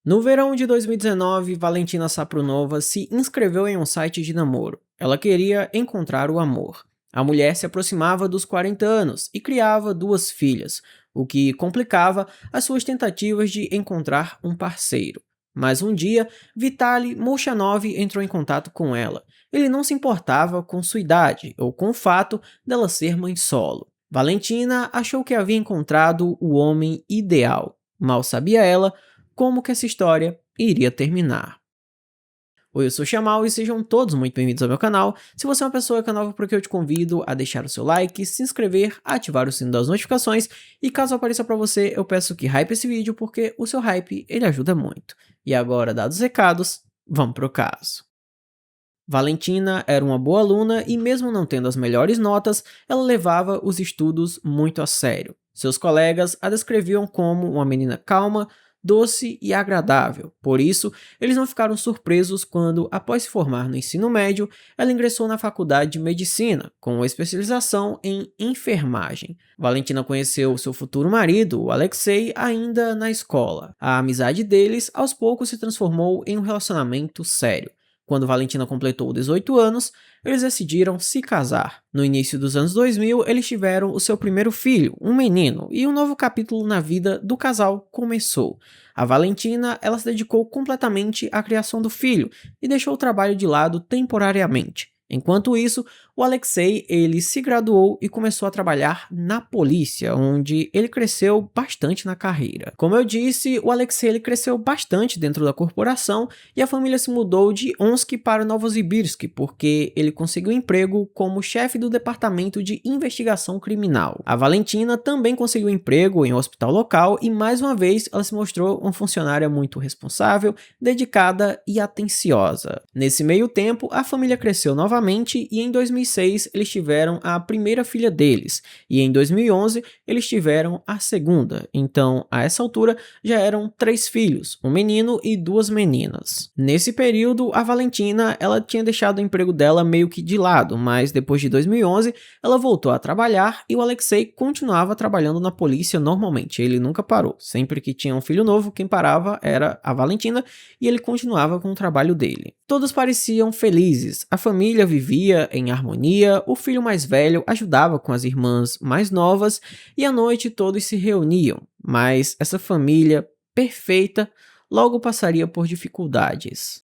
No verão de 2019, Valentina Saprunova se inscreveu em um site de namoro. Ela queria encontrar o amor. A mulher se aproximava dos 40 anos e criava duas filhas, o que complicava as suas tentativas de encontrar um parceiro. Mas um dia, Vitaly Molchanov entrou em contato com ela. Ele não se importava com sua idade ou com o fato dela ser mãe solo. Valentina achou que havia encontrado o homem ideal. Mal sabia ela como que essa história iria terminar. Oi, eu sou o Chamal e sejam todos muito bem-vindos ao meu canal. Se você é uma pessoa que é nova por aqui, eu te convido a deixar o seu like, se inscrever, ativar o sino das notificações e caso apareça pra você, eu peço que hype esse vídeo porque o seu hype ele ajuda muito. E agora, dados os recados, vamos pro caso. Valentina era uma boa aluna e mesmo não tendo as melhores notas, ela levava os estudos muito a sério. Seus colegas a descreviam como uma menina calma, doce e agradável. Por isso, eles não ficaram surpresos quando, após se formar no ensino médio, ela ingressou na faculdade de medicina, com uma especialização em enfermagem. Valentina conheceu seu futuro marido, o Alexei, ainda na escola. A amizade deles, aos poucos, se transformou em um relacionamento sério. Quando Valentina completou 18 anos, eles decidiram se casar. No início dos anos 2000, eles tiveram o seu primeiro filho, um menino, e um novo capítulo na vida do casal começou. A Valentina, ela se dedicou completamente à criação do filho e deixou o trabalho de lado temporariamente. Enquanto isso, o Alexei, ele se graduou e começou a trabalhar na polícia, onde ele cresceu bastante na carreira. Como eu disse, o Alexei ele cresceu bastante dentro da corporação e a família se mudou de Omsk para Novosibirsk, porque ele conseguiu emprego como chefe do departamento de investigação criminal. A Valentina também conseguiu emprego em um hospital local e mais uma vez ela se mostrou uma funcionária muito responsável, dedicada e atenciosa. Nesse meio tempo, a família cresceu novamente e em 2006 eles tiveram a primeira filha deles e em 2011 eles tiveram a segunda. Então, a essa altura já eram 3 filhos, um menino e 2 meninas. Nesse período, a Valentina ela tinha deixado o emprego dela meio que de lado, mas depois de 2011 ela voltou a trabalhar e o Alexei continuava trabalhando na polícia normalmente. Ele nunca parou. Sempre que tinha um filho novo, quem parava era a Valentina e ele continuava com o trabalho dele. Todos pareciam felizes. A família vivia em harmonia, o filho mais velho ajudava com as irmãs mais novas e à noite todos se reuniam. Mas essa família perfeita logo passaria por dificuldades.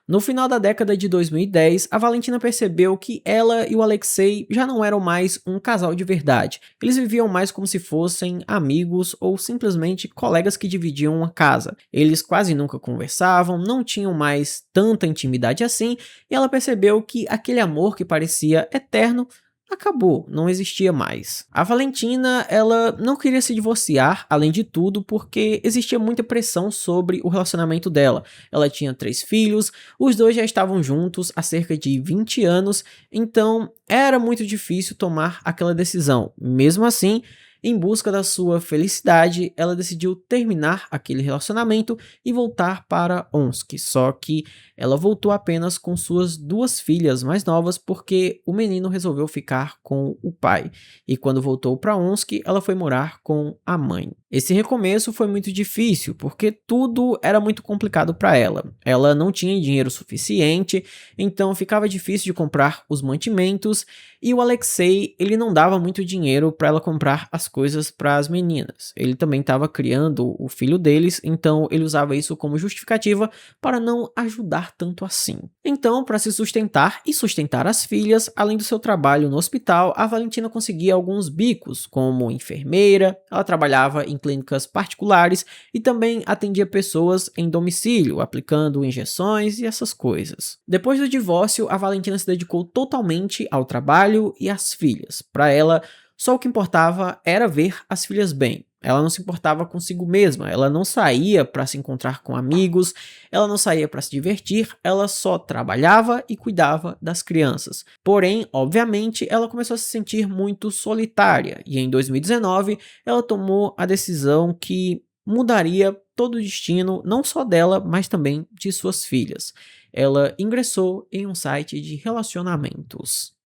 No final da década de 2010, a Valentina percebeu que ela e o Alexei já não eram mais um casal de verdade. Eles viviam mais como se fossem amigos ou simplesmente colegas que dividiam uma casa. Eles quase nunca conversavam, não tinham mais tanta intimidade assim, e ela percebeu que aquele amor que parecia eterno acabou, não existia mais. A Valentina, ela não queria se divorciar, além de tudo, porque existia muita pressão sobre o relacionamento dela. Ela tinha 3 filhos, os dois já estavam juntos há cerca de 20 anos, então era muito difícil tomar aquela decisão. Mesmo assim, em busca da sua felicidade, ela decidiu terminar aquele relacionamento e voltar para Omsk. Só que ela voltou apenas com suas 2 filhas mais novas porque o menino resolveu ficar com o pai. E quando voltou para Omsk, ela foi morar com a mãe. Esse recomeço foi muito difícil porque tudo era muito complicado para ela. Ela não tinha dinheiro suficiente, então ficava difícil de comprar os mantimentos e o Alexei, ele não dava muito dinheiro para ela comprar as coisas para as meninas. Ele também estava criando o filho deles, então ele usava isso como justificativa para não ajudar tanto assim. Então, para se sustentar e sustentar as filhas, além do seu trabalho no hospital, a Valentina conseguia alguns bicos, como enfermeira, ela trabalhava em clínicas particulares e também atendia pessoas em domicílio, aplicando injeções e essas coisas. Depois do divórcio, a Valentina se dedicou totalmente ao trabalho e às filhas. Para ela, só o que importava era ver as filhas bem. Ela não se importava consigo mesma, ela não saía para se encontrar com amigos, ela não saía para se divertir, ela só trabalhava e cuidava das crianças. Porém, obviamente, ela começou a se sentir muito solitária e em 2019 ela tomou a decisão que mudaria todo o destino, não só dela, mas também de suas filhas. Ela ingressou em um site de relacionamentos.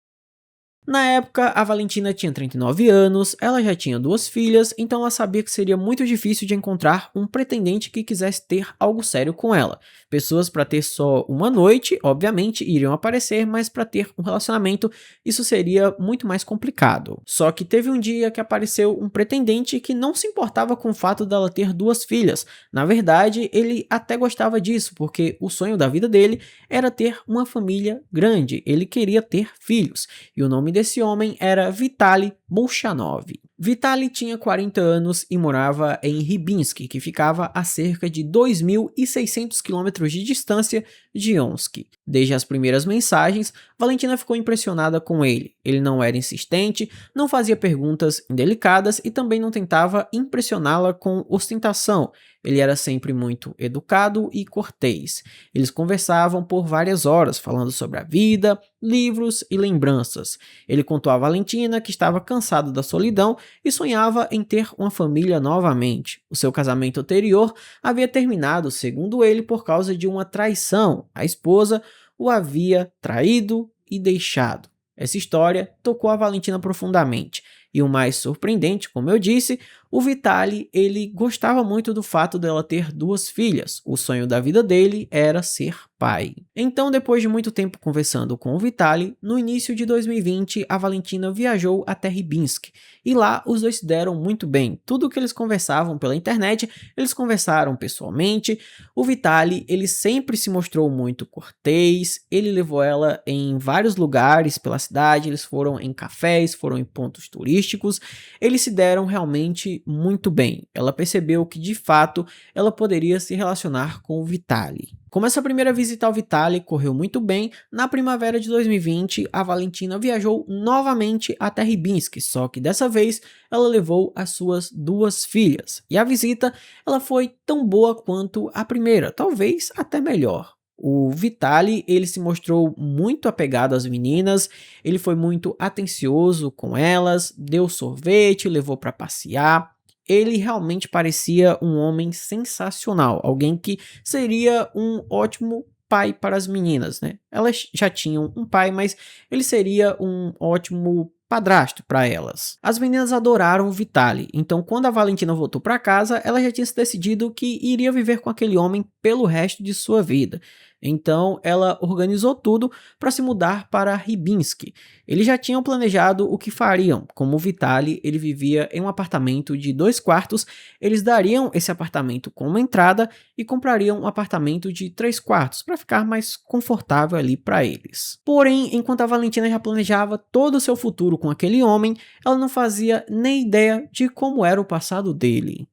Na época, a Valentina tinha 39 anos, ela já tinha duas filhas, então ela sabia que seria muito difícil de encontrar um pretendente que quisesse ter algo sério com ela. Pessoas para ter só uma noite, obviamente, iriam aparecer, mas para ter um relacionamento, isso seria muito mais complicado. Só que teve um dia que apareceu um pretendente que não se importava com o fato dela ter duas filhas. Na verdade, ele até gostava disso, porque o sonho da vida dele era ter uma família grande, ele queria ter filhos, e o nome desse homem era Vitaly Molchanov. Vitaly tinha 40 anos e morava em Rybinsk, que ficava a cerca de 2.600 quilômetros de distância de Omsk. Desde as primeiras mensagens, Valentina ficou impressionada com ele. Ele não era insistente, não fazia perguntas indelicadas e também não tentava impressioná-la com ostentação. Ele era sempre muito educado e cortês. Eles conversavam por várias horas, falando sobre a vida, livros e lembranças. Ele contou a Valentina que estava cansado da solidão e sonhava em ter uma família novamente. O seu casamento anterior havia terminado, segundo ele, por causa de uma traição. A esposa o havia traído e deixado. Essa história tocou a Valentina profundamente. E o mais surpreendente, como eu disse, o Vitaly, ele gostava muito do fato dela ter duas filhas. O sonho da vida dele era ser pai. Então, depois de muito tempo conversando com o Vitaly, no início de 2020, a Valentina viajou até Rybinsk. E lá os dois se deram muito bem. Tudo que eles conversavam pela internet, eles conversaram pessoalmente. O Vitaly, ele sempre se mostrou muito cortês, ele levou ela em vários lugares pela cidade, eles foram em cafés, foram em pontos turísticos, eles se deram realmente muito bem. Ela percebeu que, de fato, ela poderia se relacionar com o Vitaly. Como essa primeira visita ao Vitaly correu muito bem, na primavera de 2020, a Valentina viajou novamente até Rybinsk, só que dessa vez ela levou as suas duas filhas. E a visita ela foi tão boa quanto a primeira, talvez até melhor. O Vitaly, ele se mostrou muito apegado às meninas, ele foi muito atencioso com elas, deu sorvete, levou para passear. Ele realmente parecia um homem sensacional, alguém que seria um ótimo pai para as meninas, né? Elas já tinham um pai, mas ele seria um ótimo padrasto para elas. As meninas adoraram o Vitaly, então quando a Valentina voltou para casa, ela já tinha se decidido que iria viver com aquele homem pelo resto de sua vida. Então ela organizou tudo para se mudar para Rybinsk. Eles já tinham planejado o que fariam. Como o Vitaly, ele vivia em um apartamento de 2 quartos, eles dariam esse apartamento como entrada e comprariam um apartamento de 3 quartos para ficar mais confortável ali para eles. Porém, enquanto a Valentina já planejava todo o seu futuro com aquele homem, ela não fazia nem ideia de como era o passado dele.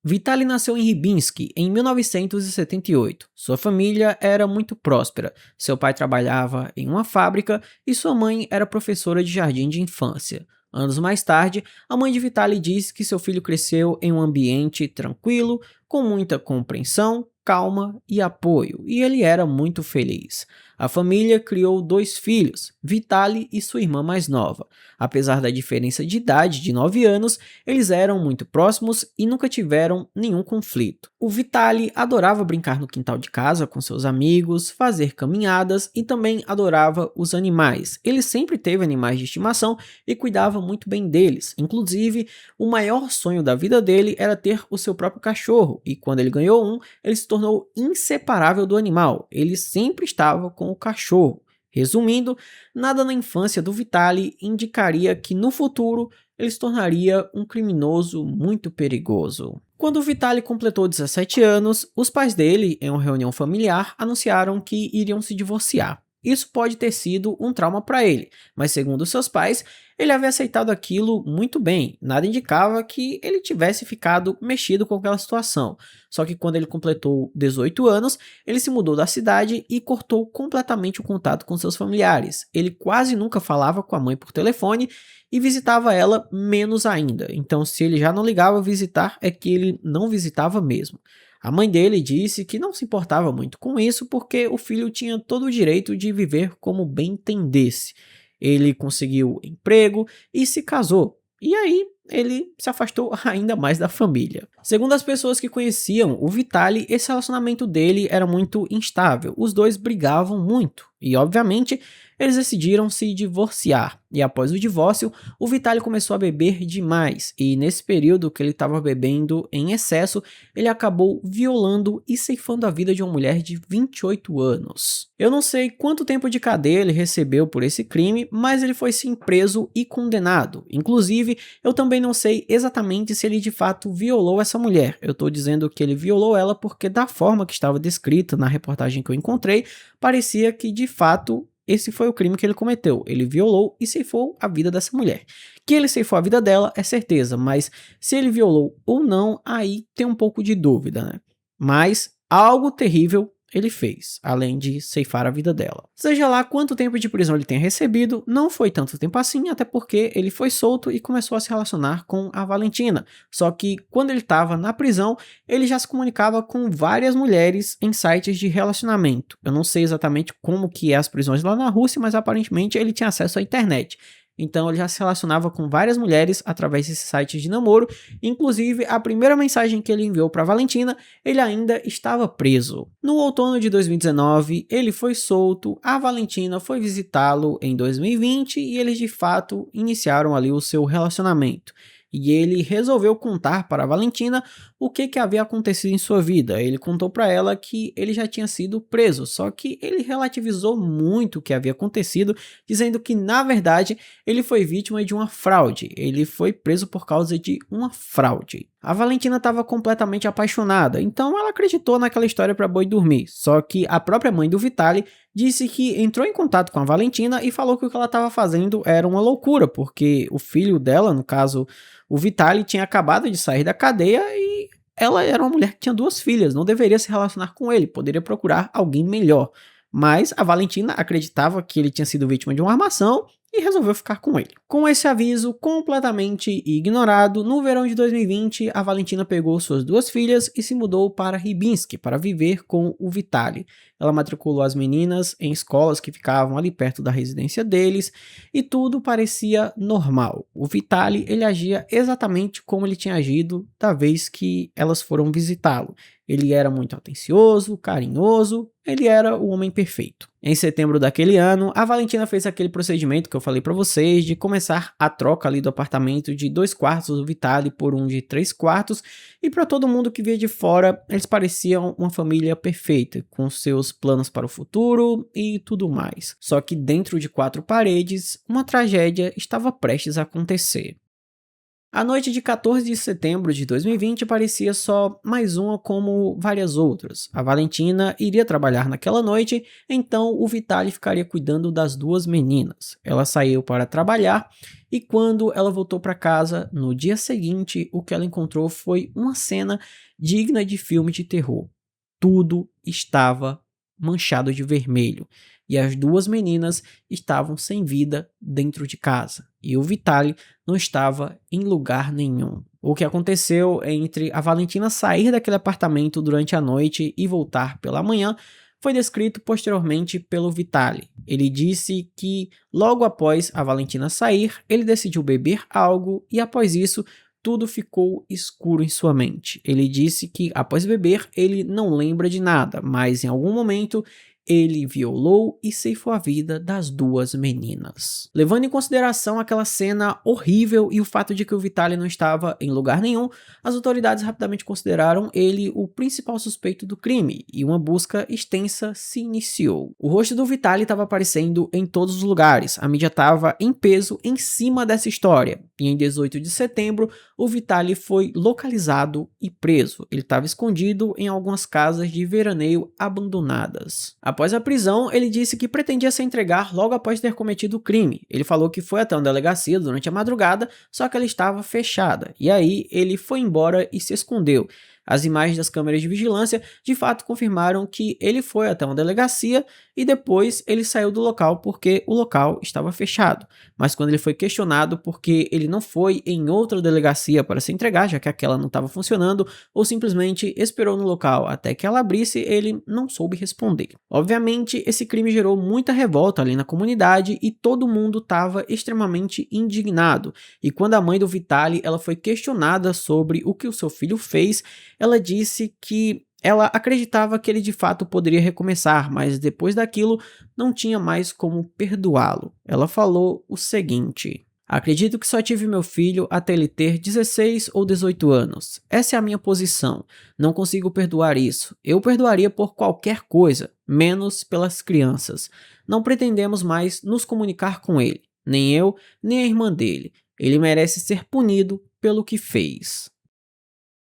Vitaly nasceu em Rybinsk em 1978. Sua família era muito próspera. Seu pai trabalhava em uma fábrica e sua mãe era professora de jardim de infância. Anos mais tarde, a mãe de Vitaly disse que seu filho cresceu em um ambiente tranquilo, com muita compreensão, calma e apoio, e ele era muito feliz. A família criou 2 filhos, Vitaly e sua irmã mais nova. Apesar da diferença de idade de 9 anos, eles eram muito próximos e nunca tiveram nenhum conflito. O Vitaly adorava brincar no quintal de casa com seus amigos, fazer caminhadas e também adorava os animais. Ele sempre teve animais de estimação e cuidava muito bem deles. Inclusive, o maior sonho da vida dele era ter o seu próprio cachorro, e quando ele ganhou um, ele se tornou inseparável do animal. Ele sempre estava com o cachorro. Resumindo, nada na infância do Vitaly indicaria que no futuro ele se tornaria um criminoso muito perigoso. Quando o Vitaly completou 17 anos, os pais dele, em uma reunião familiar, anunciaram que iriam se divorciar. Isso pode ter sido um trauma para ele, mas segundo seus pais, ele havia aceitado aquilo muito bem. Nada indicava que ele tivesse ficado mexido com aquela situação. Só que quando ele completou 18 anos, ele se mudou da cidade e cortou completamente o contato com seus familiares. Ele quase nunca falava com a mãe por telefone e visitava ela menos ainda. Então, se ele já não ligava a visitar, é que ele não visitava mesmo. A mãe dele disse que não se importava muito com isso porque o filho tinha todo o direito de viver como bem entendesse. Ele conseguiu emprego e se casou. E aí ele se afastou ainda mais da família. Segundo as pessoas que conheciam o Vitaly, esse relacionamento dele era muito instável. Os dois brigavam muito. E, obviamente, eles decidiram se divorciar. E após o divórcio, o Vitaly começou a beber demais. E nesse período que ele estava bebendo em excesso, ele acabou violando e ceifando a vida de uma mulher de 28 anos. Eu não sei quanto tempo de cadeia ele recebeu por esse crime, mas ele foi sim preso e condenado. Inclusive, eu também não sei exatamente se ele de fato violou essa mulher. Eu tô dizendo que ele violou ela porque da forma que estava descrita na reportagem que eu encontrei, parecia que de fato esse foi o crime que ele cometeu. Ele violou e ceifou a vida dessa mulher. Que ele ceifou a vida dela é certeza, mas se ele violou ou não, aí tem um pouco de dúvida, né? Mas algo terrível ele fez, além de ceifar a vida dela. Seja lá quanto tempo de prisão ele tenha recebido, não foi tanto tempo assim, até porque ele foi solto e começou a se relacionar com a Valentina. Só que quando ele estava na prisão, ele já se comunicava com várias mulheres em sites de relacionamento. Eu não sei exatamente como que é as prisões lá na Rússia, mas aparentemente ele tinha acesso à internet. Então ele já se relacionava com várias mulheres através desses sites de namoro. Inclusive, a primeira mensagem que ele enviou para Valentina, ele ainda estava preso. No outono de 2019, ele foi solto, a Valentina foi visitá-lo em 2020 e eles de fato iniciaram ali o seu relacionamento. E ele resolveu contar para a Valentina o que havia acontecido em sua vida. Ele contou para ela que ele já tinha sido preso, só que ele relativizou muito o que havia acontecido, dizendo que na verdade ele foi vítima de uma fraude. Ele foi preso por causa de uma fraude. A Valentina estava completamente apaixonada, então ela acreditou naquela história para boi dormir. Só que a própria mãe do Vitaly disse que entrou em contato com a Valentina e falou que o que ela estava fazendo era uma loucura, porque o filho dela, no caso o Vitaly, tinha acabado de sair da cadeia e ela era uma mulher que tinha 2 filhas, não deveria se relacionar com ele, poderia procurar alguém melhor. Mas a Valentina acreditava que ele tinha sido vítima de uma armação e resolveu ficar com ele. Com esse aviso completamente ignorado, no verão de 2020, a Valentina pegou suas 2 filhas e se mudou para Rybinsk para viver com o Vitaly. Ela matriculou as meninas em escolas que ficavam ali perto da residência deles e tudo parecia normal. O Vitaly, ele agia exatamente como ele tinha agido da vez que elas foram visitá-lo. Ele era muito atencioso, carinhoso, ele era o homem perfeito. Em setembro daquele ano, a Valentina fez aquele procedimento que eu falei para vocês de começar a troca ali do apartamento de 2 quartos do Vitaly por um de 3 quartos, e para todo mundo que via de fora, eles pareciam uma família perfeita, com seus planos para o futuro e tudo mais. Só que dentro de 4 paredes, uma tragédia estava prestes a acontecer. A noite de 14 de setembro de 2020 parecia só mais uma como várias outras. A Valentina iria trabalhar naquela noite, então o Vitaly ficaria cuidando das 2 meninas. Ela saiu para trabalhar e quando ela voltou para casa, no dia seguinte, o que ela encontrou foi uma cena digna de filme de terror. Tudo estava manchado de vermelho e as 2 meninas estavam sem vida dentro de casa e o Vitaly não estava em lugar nenhum. O que aconteceu entre a Valentina sair daquele apartamento durante a noite e voltar pela manhã foi descrito posteriormente pelo Vitaly. Ele disse que logo após a Valentina sair, ele decidiu beber algo e após isso tudo ficou escuro em sua mente. Ele disse que após beber ele não lembra de nada, mas em algum momento ele violou e ceifou a vida das 2 meninas. Levando em consideração aquela cena horrível e o fato de que o Vitaly não estava em lugar nenhum, as autoridades rapidamente consideraram ele o principal suspeito do crime e uma busca extensa se iniciou. O rosto do Vitaly estava aparecendo em todos os lugares, a mídia estava em peso em cima dessa história e em 18 de setembro o Vitaly foi localizado e preso. Ele estava escondido em algumas casas de veraneio abandonadas. Após a prisão, ele disse que pretendia se entregar logo após ter cometido o crime. Ele falou que foi até uma delegacia durante a madrugada, só que ela estava fechada. E aí ele foi embora e se escondeu. As imagens das câmeras de vigilância de fato confirmaram que ele foi até uma delegacia e depois ele saiu do local porque o local estava fechado. Mas quando ele foi questionado porque ele não foi em outra delegacia para se entregar, já que aquela não estava funcionando, ou simplesmente esperou no local até que ela abrisse, ele não soube responder. Obviamente, esse crime gerou muita revolta ali na comunidade e todo mundo estava extremamente indignado. E quando a mãe do Vitaly ela foi questionada sobre o que o seu filho fez, ela disse que Ela acreditava que ele de fato poderia recomeçar, mas depois daquilo não tinha mais como perdoá-lo. Ela falou o seguinte: acredito que só tive meu filho até ele ter 16 ou 18 anos. Essa é a minha posição. Não consigo perdoar isso. Eu perdoaria por qualquer coisa, menos pelas crianças. Não pretendemos mais nos comunicar com ele, nem eu, nem a irmã dele. Ele merece ser punido pelo que fez.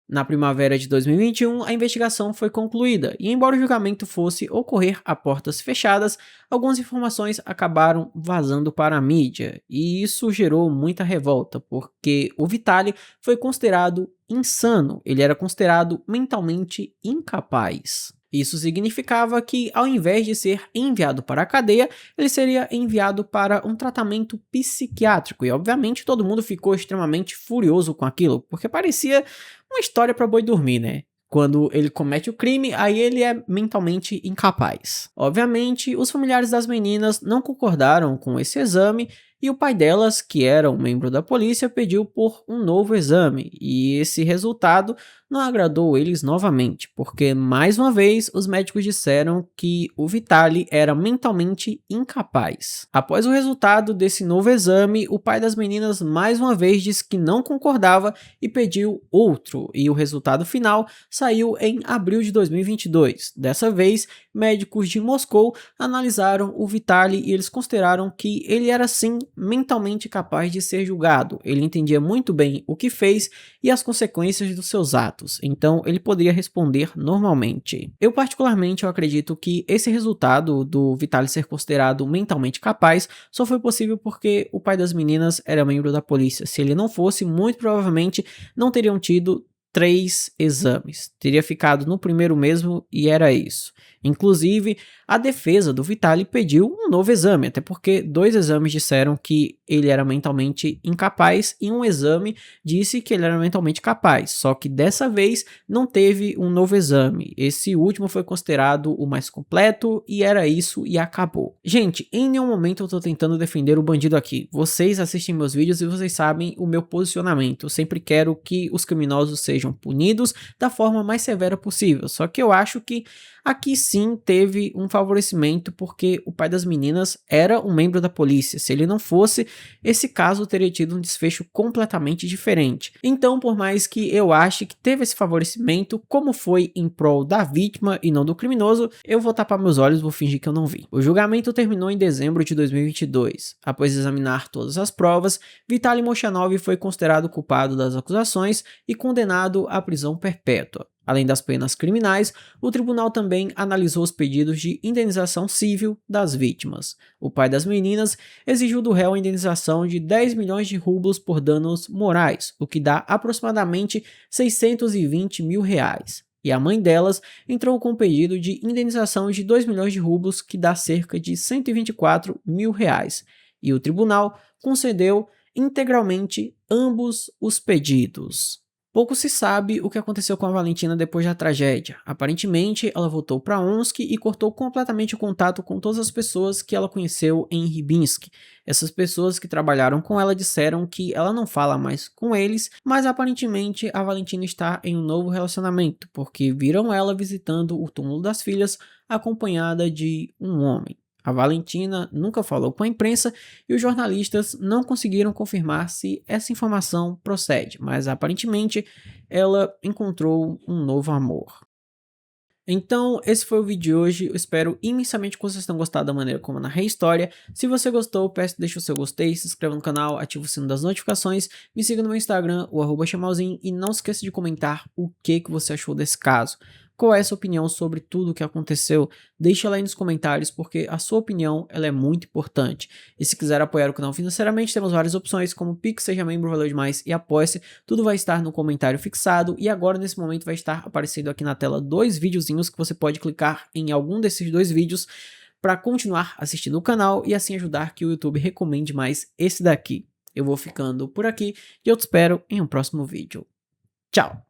Na primavera de 2021, a investigação foi concluída e, embora o julgamento fosse ocorrer a portas fechadas, algumas informações acabaram vazando para a mídia, e isso gerou muita revolta, porque o Vitali foi considerado insano, ele era considerado mentalmente incapaz. Isso significava que, ao invés de ser enviado para a cadeia, ele seria enviado para um tratamento psiquiátrico, e obviamente todo mundo ficou extremamente furioso com aquilo, porque parecia uma história para boi dormir, né? Quando ele comete o crime, aí ele é mentalmente incapaz. Obviamente, os familiares das meninas não concordaram com esse exame e o pai delas, que era um membro da polícia, pediu por um novo exame, e esse resultado não agradou eles novamente, porque mais uma vez os médicos disseram que o Vitali era mentalmente incapaz. Após o resultado desse novo exame, o pai das meninas mais uma vez disse que não concordava e pediu outro, e o resultado final saiu em abril de 2022. Dessa vez, médicos de Moscou analisaram o Vitali e eles consideraram que ele era sim mentalmente capaz de ser julgado. Ele entendia muito bem o que fez e as consequências dos seus atos, então ele poderia responder normalmente. Eu particularmente acredito que esse resultado do Vitali ser considerado mentalmente capaz só foi possível porque o pai das meninas era membro da polícia. Se ele não fosse, muito provavelmente não teriam tido 3 exames. Teria ficado no primeiro mesmo e era isso. Inclusive, a defesa do Vitali pediu um novo exame, até porque 2 exames disseram que ele era mentalmente incapaz e um exame disse que ele era mentalmente capaz, só que dessa vez não teve um novo exame. Esse último foi considerado o mais completo e era isso e acabou. Gente, em nenhum momento eu tô tentando defender o bandido aqui. Vocês assistem meus vídeos e vocês sabem o meu posicionamento. Eu sempre quero que os criminosos sejam punidos da forma mais severa possível, só que eu acho que aqui sim teve um favorecimento porque o pai das meninas era um membro da polícia. Se ele não fosse, esse caso teria tido um desfecho completamente diferente. Então, por mais que eu ache que teve esse favorecimento, como foi em prol da vítima e não do criminoso, eu vou tapar meus olhos e vou fingir que eu não vi. O julgamento terminou em dezembro de 2022. Após examinar todas as provas, Vitali Mochanov foi considerado culpado das acusações e condenado à prisão perpétua. Além das penas criminais, o tribunal também analisou os pedidos de indenização civil das vítimas. O pai das meninas exigiu do réu a indenização de 10 milhões de rublos por danos morais, o que dá aproximadamente 620 mil reais. E a mãe delas entrou com um pedido de indenização de 2 milhões de rublos, que dá cerca de 124 mil reais. E o tribunal concedeu integralmente ambos os pedidos. Pouco se sabe o que aconteceu com a Valentina depois da tragédia. Aparentemente, ela voltou para Omsk e cortou completamente o contato com todas as pessoas que ela conheceu em Ribinsk. Essas pessoas que trabalharam com ela disseram que ela não fala mais com eles, mas aparentemente a Valentina está em um novo relacionamento, porque viram ela visitando o túmulo das filhas acompanhada de um homem. A Valentina nunca falou com a imprensa e os jornalistas não conseguiram confirmar se essa informação procede, mas aparentemente ela encontrou um novo amor. Então, esse foi o vídeo de hoje. Eu espero imensamente que vocês tenham gostado da maneira como eu narrei a história. Se você gostou, peço que deixe o seu gostei, se inscreva no canal, ative o sino das notificações, me siga no meu Instagram, o @chamalzinho, e não esqueça de comentar o que você achou desse caso. Qual é a sua opinião sobre tudo o que aconteceu? Deixa lá aí nos comentários, porque a sua opinião ela é muito importante. E se quiser apoiar o canal financeiramente, temos várias opções, como Pix, Seja Membro, valeu demais, e Apoia-se. Tudo vai estar no comentário fixado, e agora nesse momento vai estar aparecendo aqui na tela 2 videozinhos que você pode clicar em algum desses 2 vídeos para continuar assistindo o canal e assim ajudar que o YouTube recomende mais esse daqui. Eu vou ficando por aqui e eu te espero em um próximo vídeo. Tchau!